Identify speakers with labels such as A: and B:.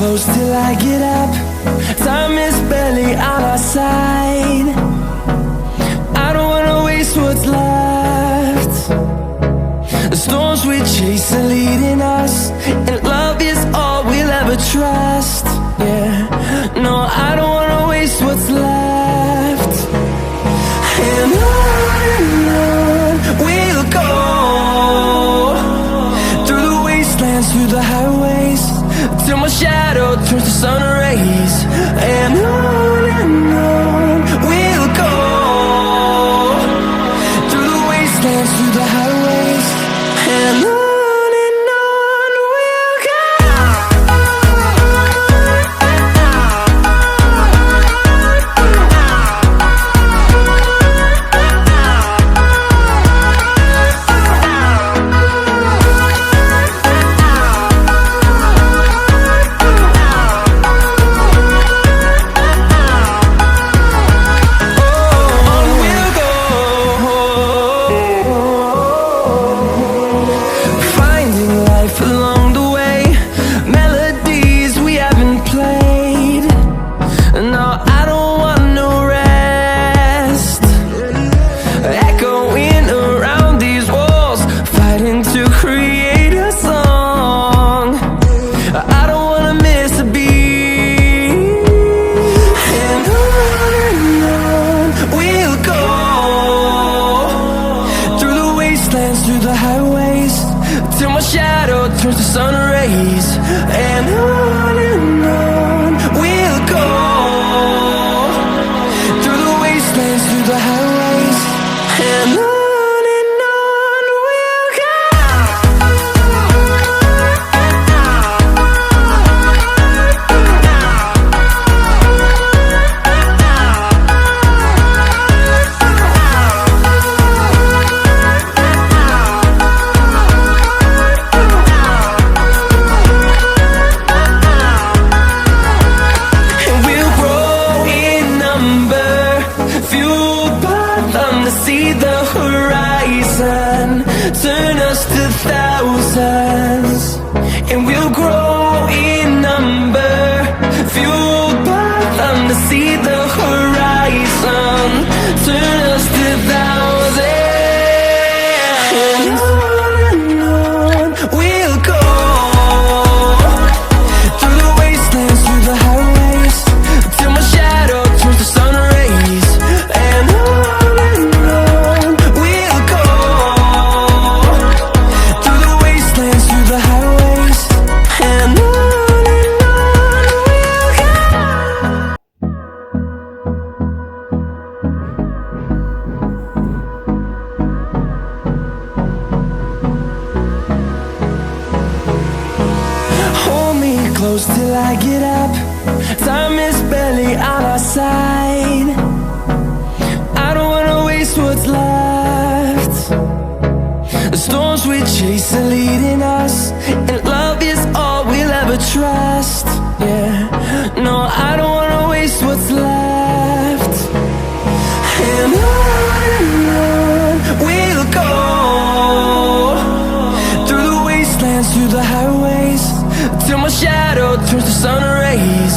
A: close till I get up. Time is barely on our side. I don't wanna waste what's left. The storms we chase are leading us, and love is all we'll ever trust. Yeah, no, I don't wanna waste what's left. And on we'll go, through the wastelands, through the highways, till my shadow turns to sun rays. And on we'll go, through the wastelands, through the highways, and on we'll go. Through the highways, till my shadow turns to sun rays. And on we'll go, through the wastelands, through the highways, and on we'll go. See the horizon, turn us to thousands, and we'll grow in number, fueled by them to see the horizon, turn us to thousands. And on we'll go, through the wastelands, through the highways, till my shadow turns to sun rays. And close till I get up. Time is barely on our side. I don't wanna waste what's left. The storms we chase are leading us, and love is all we'll ever trust. Yeah, no, I don't wanna waste what's left. And on we'll go, through the wastelands, through the highways, till my shadow turns to sun rays.